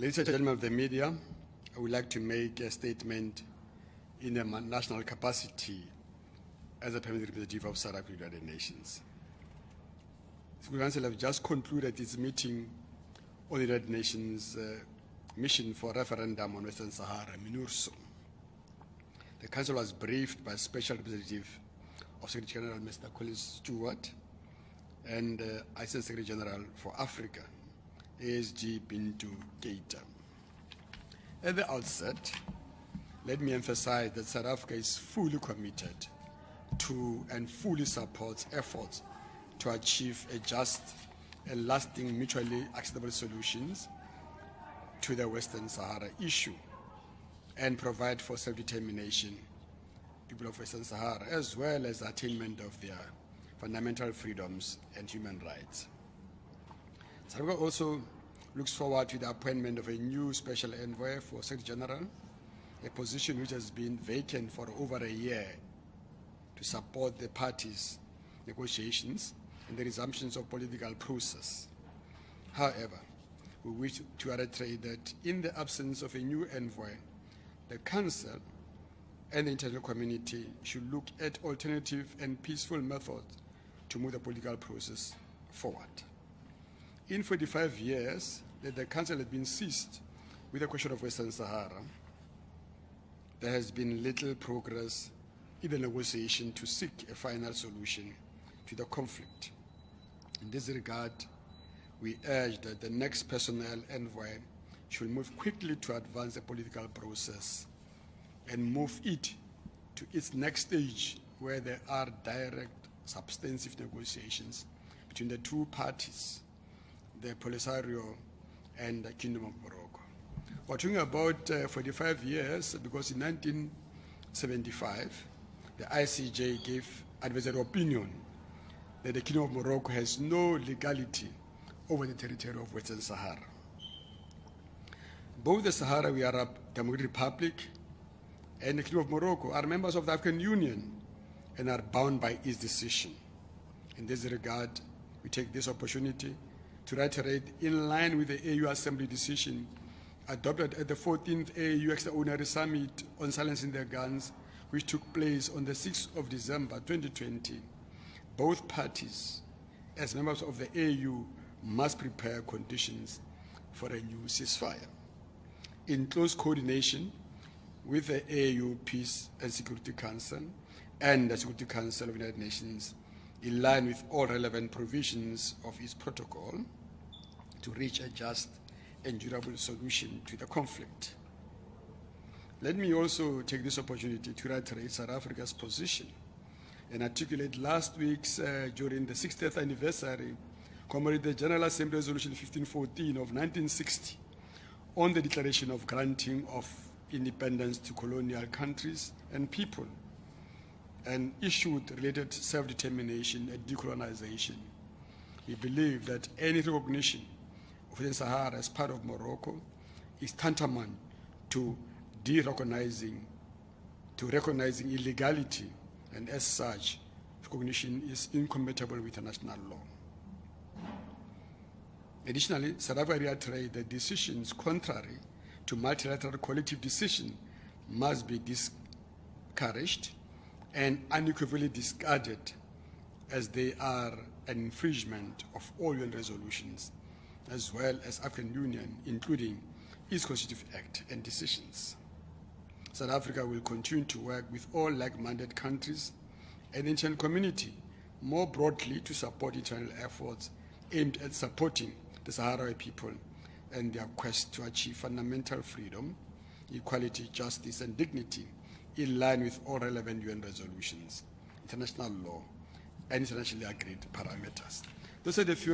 Ladies and gentlemen of the media, I would like to make a statement in a national capacity as a permanent representative of South Africa United Nations. The Security Council have just concluded its meeting on the United Nations mission for referendum on Western Sahara, MINURSO. The Council was briefed by Special Representative of Secretary General Mr. Collins Stewart and Assistant Secretary General for Africa, ASG Bintu Keita. At the outset, let me emphasize that South Africa is fully committed to and fully supports efforts to achieve a just and lasting mutually acceptable solutions to the Western Sahara issue and provide for self-determination people of Western Sahara, as well as attainment of their fundamental freedoms and human rights. South Africa also looks forward to the appointment of a new special envoy for Secretary General, a position which has been vacant for over a year, to support the parties' negotiations and the resumptions of political process. However, we wish to reiterate that in the absence of a new envoy, the Council and the international community should look at alternative and peaceful methods to move the political process forward. In 45 years that the Council has been seized with the question of Western Sahara, there has been little progress in the negotiation to seek a final solution to the conflict. In this regard, we urge that the next personnel envoy should move quickly to advance the political process and move it to its next stage, where there are direct, substantive negotiations between the two parties, the Polisario and the Kingdom of Morocco. We're talking about 45 years because in 1975, the ICJ gave advisory opinion that the Kingdom of Morocco has no legality over the territory of Western Sahara. Both the Sahrawi Arab Democratic Republic and the Kingdom of Morocco are members of the African Union and are bound by its decision. In this regard, we take this opportunity to reiterate, in line with the AU Assembly decision adopted at the 14th AU Extraordinary Summit on Silencing the Guns, which took place on the 6th of December 2020, both parties, as members of the AU, must prepare conditions for a new ceasefire. In close coordination with the AU Peace and Security Council and the Security Council of the United Nations, in line with all relevant provisions of its protocol, to reach a just and durable solution to the conflict. Let me also take this opportunity to reiterate South Africa's position and articulate last week's, during the 60th anniversary, commemorate the General Assembly Resolution 1514 of 1960 on the declaration of granting of independence to colonial countries and people, and issued related self-determination and decolonization. We believe that any recognition of the Sahara as part of Morocco is tantamount to recognizing illegality, and as such, recognition is incompatible with international law. Additionally, South Africa reiterates that decisions contrary to multilateral collective decision must be discouraged and unequivocally discarded, as they are an infringement of all UN resolutions, as well as African Union, including its Constitutive Act and decisions. South Africa will continue to work with all like-minded countries and the international community more broadly to support international efforts aimed at supporting the Sahrawi people and their quest to achieve fundamental freedom, equality, justice, and dignity in line with all relevant UN resolutions, international law, and internationally agreed parameters. Those are the few